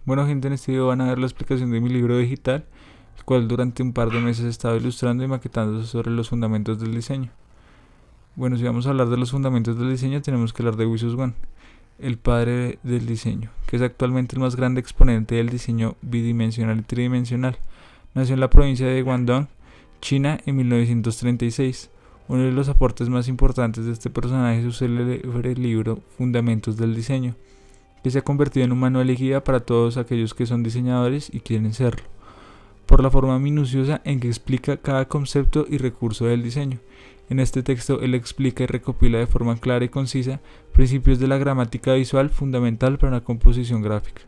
Bueno gente, en este video van a ver la explicación de mi libro digital, el cual durante un par de meses he estado ilustrando y maquetando sobre los fundamentos del diseño. Bueno, si vamos a hablar de los fundamentos del diseño, tenemos que hablar de Wei Wan, el padre del diseño, que es actualmente el más grande exponente del diseño bidimensional y tridimensional. Nació en la provincia de Guangdong, China, en 1936. Uno de los aportes más importantes de este personaje es su célebre libro Fundamentos del Diseño, que se ha convertido en un manual y guía para todos aquellos que son diseñadores y quieren serlo, por la forma minuciosa en que explica cada concepto y recurso del diseño. En este texto él explica y recopila de forma clara y concisa principios de la gramática visual fundamental para una composición gráfica.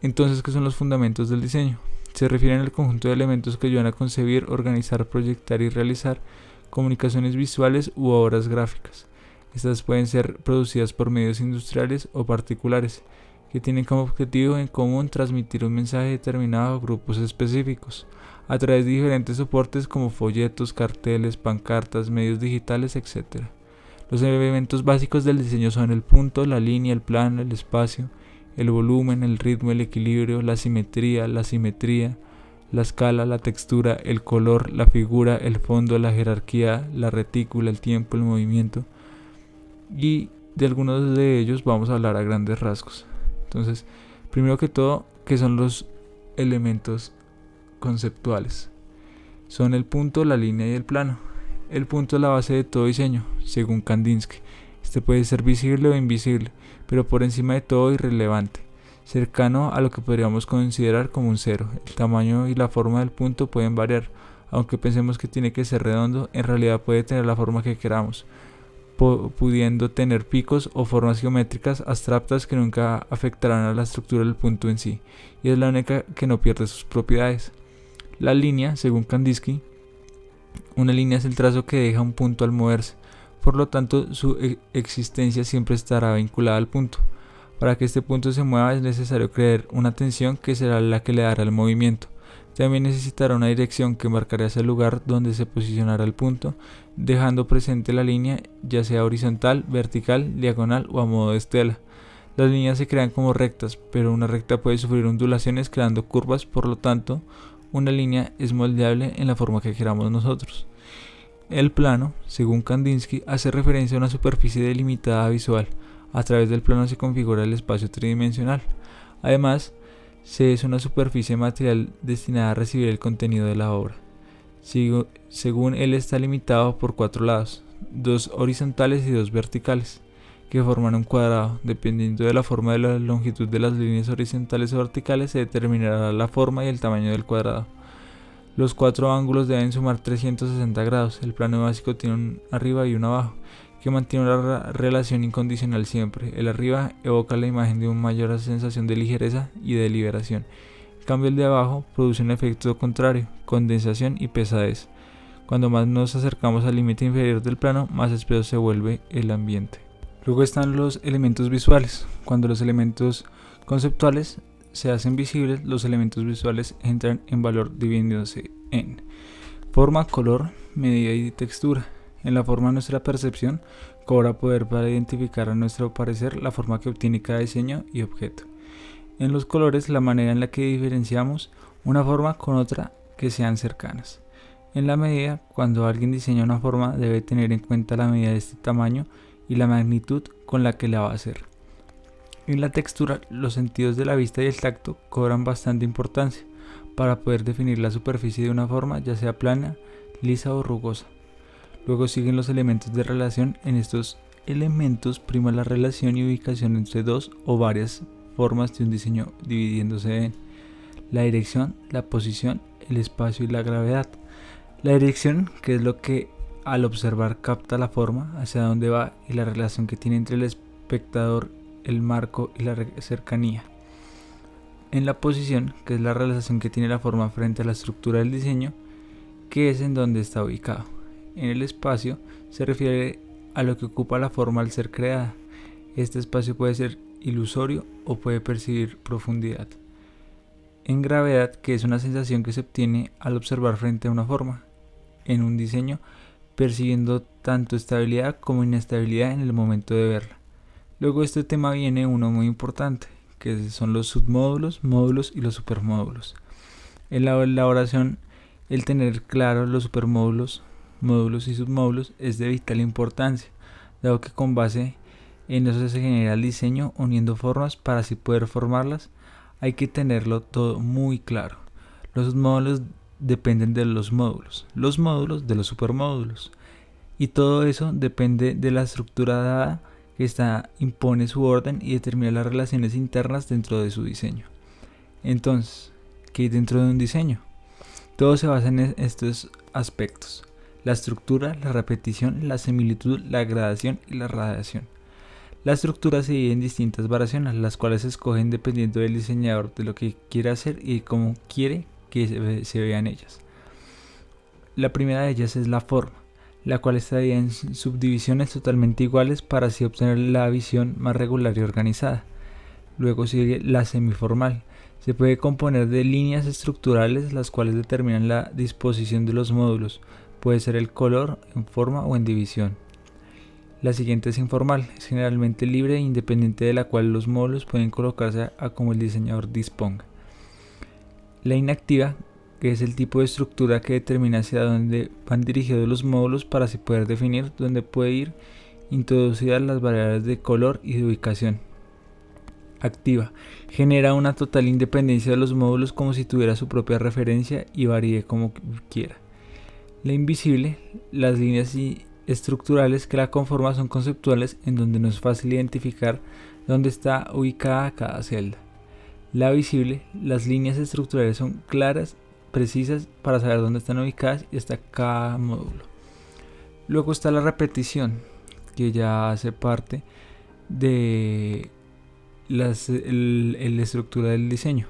Entonces, ¿qué son los fundamentos del diseño? Se refieren al conjunto de elementos que ayudan a concebir, organizar, proyectar y realizar comunicaciones visuales u obras gráficas. Estas pueden ser producidas por medios industriales o particulares, que tienen como objetivo en común transmitir un mensaje determinado a grupos específicos, a través de diferentes soportes como folletos, carteles, pancartas, medios digitales, etc. Los elementos básicos del diseño son el punto, la línea, el plano, el espacio, el volumen, el ritmo, el equilibrio, la simetría, la escala, la textura, el color, la figura, el fondo, la jerarquía, la retícula, el tiempo, el movimiento. Y de algunos de ellos vamos a hablar a grandes rasgos. Entonces, primero que todo, ¿qué son los elementos conceptuales? Son el punto, la línea y el plano. El punto es la base de todo diseño, según Kandinsky. Este puede ser visible o invisible, pero por encima de todo irrelevante, cercano a lo que podríamos considerar como un cero. El tamaño y la forma del punto pueden variar, aunque pensemos que tiene que ser redondo, en realidad puede tener la forma que queramos, pudiendo tener picos o formas geométricas abstractas que nunca afectarán a la estructura del punto en sí, y es la única que no pierde sus propiedades. La línea, según Kandinsky, una línea es el trazo que deja un punto al moverse, por lo tanto su existencia siempre estará vinculada al punto. Para que este punto se mueva es necesario crear una tensión que será la que le dará el movimiento. También necesitará una dirección que marcará ese lugar donde se posicionará el punto, dejando presente la línea, ya sea horizontal, vertical, diagonal o a modo de estela. Las líneas se crean como rectas, pero una recta puede sufrir ondulaciones creando curvas, por lo tanto, una línea es moldeable en la forma que queramos nosotros. El plano, según Kandinsky, hace referencia a una superficie delimitada visual. A través del plano se configura el espacio tridimensional. Además, se es una superficie material destinada a recibir el contenido de la obra. Según él, está limitado por 4 lados, 2 horizontales y 2 verticales, que forman un cuadrado. Dependiendo de la forma de la longitud de las líneas horizontales o verticales, se determinará la forma y el tamaño del cuadrado. Los 4 ángulos deben sumar 360 grados. El plano básico tiene un arriba y un abajo, que mantiene una relación incondicional siempre. El arriba evoca la imagen de una mayor sensación de ligereza y de liberación. En cambio, el de abajo produce un efecto contrario, condensación y pesadez. Cuando más nos acercamos al límite inferior del plano, más espeso se vuelve el ambiente. Luego están los elementos visuales. Cuando los elementos conceptuales se hacen visibles, los elementos visuales entran en valor dividiéndose en forma, color, medida y textura. En la forma, nuestra percepción cobra poder para identificar a nuestro parecer la forma que obtiene cada diseño y objeto. En los colores, la manera en la que diferenciamos una forma con otra que sean cercanas. En la medida, cuando alguien diseña una forma, debe tener en cuenta la medida de este tamaño y la magnitud con la que la va a hacer. En la textura, los sentidos de la vista y el tacto cobran bastante importancia para poder definir la superficie de una forma, ya sea plana, lisa o rugosa. Luego siguen los elementos de relación. En estos elementos prima la relación y ubicación entre dos o varias formas de un diseño, dividiéndose en la dirección, la posición, el espacio y la gravedad. La dirección, que es lo que al observar capta la forma, hacia dónde va, y la relación que tiene entre el espectador, el marco y la cercanía. En la posición, que es la relación que tiene la forma frente a la estructura del diseño, que es en donde está ubicado. En el espacio se refiere a lo que ocupa la forma al ser creada. Este espacio puede ser ilusorio o puede percibir profundidad. En gravedad, que es una sensación que se obtiene al observar frente a una forma en un diseño, percibiendo tanto estabilidad como inestabilidad en el momento de verla. Luego de este tema viene uno muy importante, que son los submódulos, módulos y los supermódulos. En la elaboración, el tener claro los supermódulos, módulos y submódulos es de vital importancia, dado que con base en eso se genera el diseño uniendo formas para así poder formarlas. Hay que tenerlo todo muy claro. Los submódulos dependen de los módulos de los supermódulos, y todo eso depende de la estructura dada que impone su orden y determina las relaciones internas dentro de su diseño. Entonces, ¿qué hay dentro de un diseño? Todo se basa en estos aspectos: la estructura, la repetición, la similitud, la gradación y la radiación. La estructura se divide en distintas variaciones, las cuales se escogen dependiendo del diseñador, de lo que quiere hacer y cómo quiere que se vean ellas. La primera de ellas es la forma, la cual está dividida en subdivisiones totalmente iguales para así obtener la visión más regular y organizada. Luego sigue la semiformal. Se puede componer de líneas estructurales, las cuales determinan la disposición de los módulos. Puede ser el color, en forma o en división. La siguiente es informal, es generalmente libre e independiente, de la cual los módulos pueden colocarse a como el diseñador disponga. La inactiva, que es el tipo de estructura que determina hacia dónde van dirigidos los módulos para así poder definir dónde puede ir introducidas las variables de color y de ubicación. Activa, genera una total independencia de los módulos como si tuviera su propia referencia y varíe como quiera. La invisible, las líneas estructurales que la conforman son conceptuales, en donde no es fácil identificar dónde está ubicada cada celda. La visible, las líneas estructurales son claras, precisas para saber dónde están ubicadas y está cada módulo. Luego está la repetición, que ya hace parte de la estructura del diseño.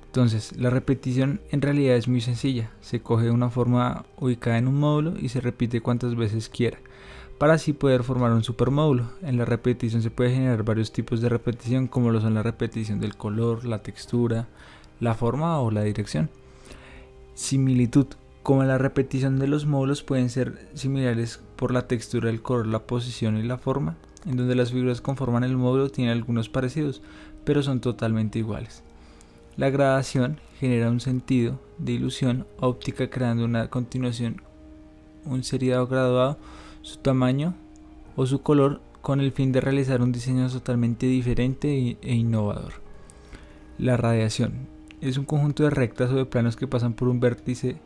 Entonces, la repetición en realidad es muy sencilla. Se coge una forma ubicada en un módulo y se repite cuantas veces quiera, para así poder formar un supermódulo. En la repetición se puede generar varios tipos de repetición, como lo son la repetición del color, la textura, la forma o la dirección. Similitud. Como la repetición de los módulos pueden ser similares por la textura, el color, la posición y la forma, en donde las figuras que conforman el módulo tienen algunos parecidos, pero son totalmente iguales. La gradación genera un sentido de ilusión óptica, creando una continuación, un seriado graduado, su tamaño o su color, con el fin de realizar un diseño totalmente diferente e innovador. La radiación es un conjunto de rectas o de planos que pasan por un vértice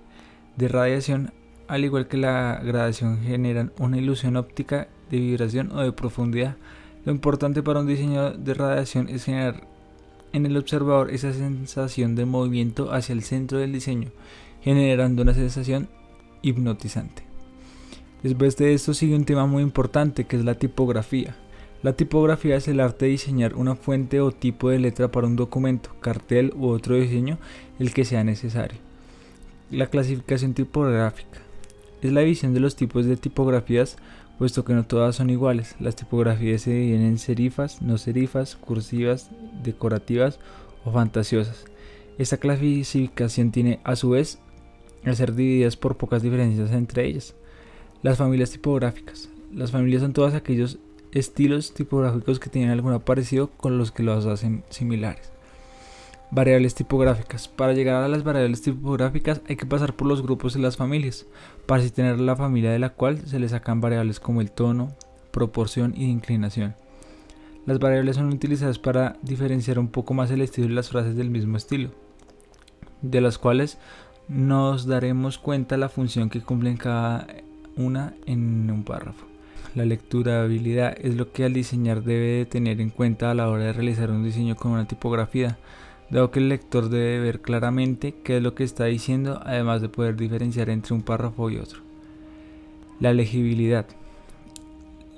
de radiación. Al igual que la gradación, generan una ilusión óptica de vibración o de profundidad. Lo importante para un diseño de radiación es generar en el observador esa sensación de movimiento hacia el centro del diseño, generando una sensación hipnotizante. Después de esto sigue un tema muy importante, que es la tipografía. La tipografía es el arte de diseñar una fuente o tipo de letra para un documento, cartel u otro diseño, el que sea necesario. La clasificación tipográfica es la división de los tipos de tipografías, puesto que no todas son iguales. Las tipografías se dividen en serifas, no serifas, cursivas, decorativas o fantasiosas. Esta clasificación tiene a su vez a ser divididas por pocas diferencias entre ellas. Las familias tipográficas. Las familias son todos aquellos estilos tipográficos que tienen algún parecido con los que los hacen similares. Variables tipográficas. Para llegar a las variables tipográficas hay que pasar por los grupos de las familias, para así tener la familia de la cual se le sacan variables como el tono, proporción y inclinación. Las variables son utilizadas para diferenciar un poco más el estilo de las frases del mismo estilo, de las cuales nos daremos cuenta la función que cumplen cada una en un párrafo. La lecturabilidad es lo que al diseñar debe de tener en cuenta a la hora de realizar un diseño con una tipografía, dado que el lector debe ver claramente qué es lo que está diciendo, además de poder diferenciar entre un párrafo y otro. La legibilidad.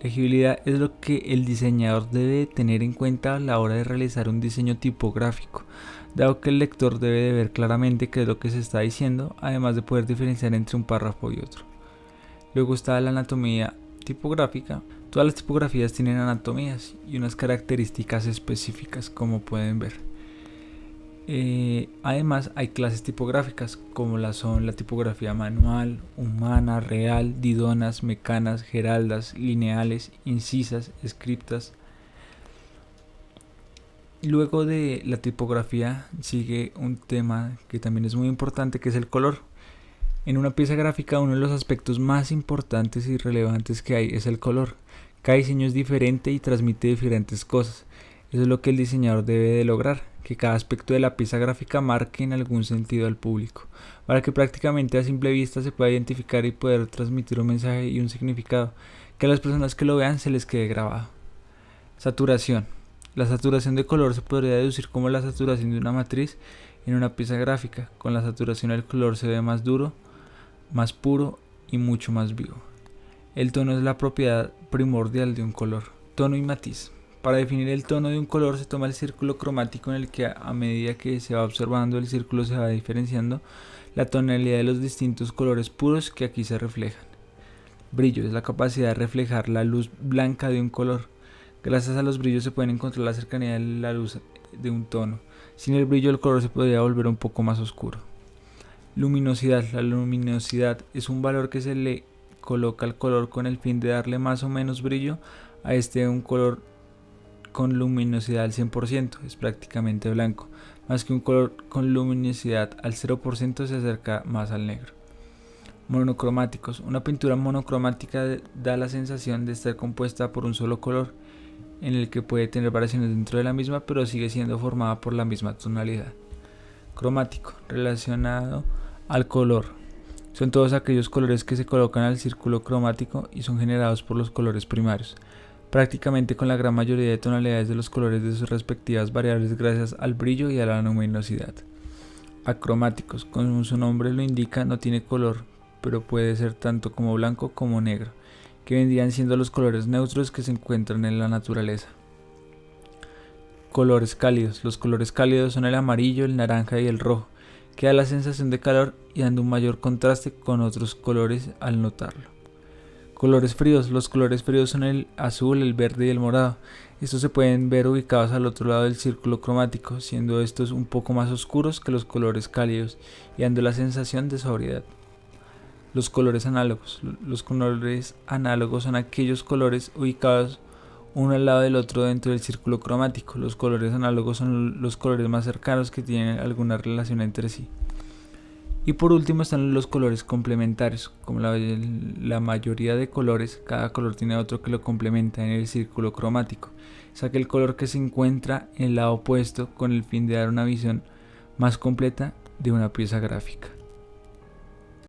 Legibilidad es lo que el diseñador debe tener en cuenta a la hora de realizar un diseño tipográfico, dado que el lector debe de ver claramente qué es lo que se está diciendo, además de poder diferenciar entre un párrafo y otro. Luego está la anatomía tipográfica. Todas las tipografías tienen anatomías y unas características específicas, como pueden ver. Además hay clases tipográficas, como son la tipografía manual, humana, real, didonas, mecanas, geraldas, lineales, incisas, scriptas. Luego de la tipografía sigue un tema que también es muy importante, que es el color. En una pieza gráfica uno de los aspectos más importantes y relevantes que hay es el color. Cada diseño es diferente y transmite diferentes cosas. Eso es lo que el diseñador debe de lograr, que cada aspecto de la pieza gráfica marque en algún sentido al público, para que prácticamente a simple vista se pueda identificar y poder transmitir un mensaje y un significado, que a las personas que lo vean se les quede grabado. Saturación. La saturación de color se podría deducir como la saturación de una matriz en una pieza gráfica. Con la saturación el color se ve más duro, más puro y mucho más vivo. El tono es la propiedad primordial de un color. Tono y matiz. Para definir el tono de un color se toma el círculo cromático, en el que a medida que se va observando el círculo se va diferenciando la tonalidad de los distintos colores puros que aquí se reflejan. Brillo es la capacidad de reflejar la luz blanca de un color. Gracias a los brillos se puede encontrar la cercanía de la luz de un tono. Sin el brillo el color se podría volver un poco más oscuro. Luminosidad. La luminosidad es un valor que se le coloca al color con el fin de darle más o menos brillo a un color. Con luminosidad al 100% es prácticamente blanco, más que un color con luminosidad al 0% se acerca más al negro. Monocromáticos. Una pintura monocromática da la sensación de estar compuesta por un solo color, en el que puede tener variaciones dentro de la misma, pero sigue siendo formada por la misma tonalidad. Cromático. Relacionado al color. Son todos aquellos colores que se colocan al círculo cromático y son generados por los colores primarios, prácticamente con la gran mayoría de tonalidades de los colores de sus respectivas variables gracias al brillo y a la luminosidad. Acromáticos. Como su nombre lo indica, no tiene color, pero puede ser tanto como blanco como negro, que vendrían siendo los colores neutros que se encuentran en la naturaleza. Colores cálidos. Los colores cálidos son el amarillo, el naranja y el rojo, que da la sensación de calor y dando un mayor contraste con otros colores al notarlo. Colores fríos. Los colores fríos son el azul, el verde y el morado. Estos se pueden ver ubicados al otro lado del círculo cromático, siendo estos un poco más oscuros que los colores cálidos y dando la sensación de sobriedad. Los colores análogos. Los colores análogos son aquellos colores ubicados uno al lado del otro dentro del círculo cromático. Los colores análogos son los colores más cercanos que tienen alguna relación entre sí. Y por último están los colores complementarios. Como la mayoría de colores, cada color tiene otro que lo complementa en el círculo cromático. Es aquel color que se encuentra en el lado opuesto con el fin de dar una visión más completa de una pieza gráfica.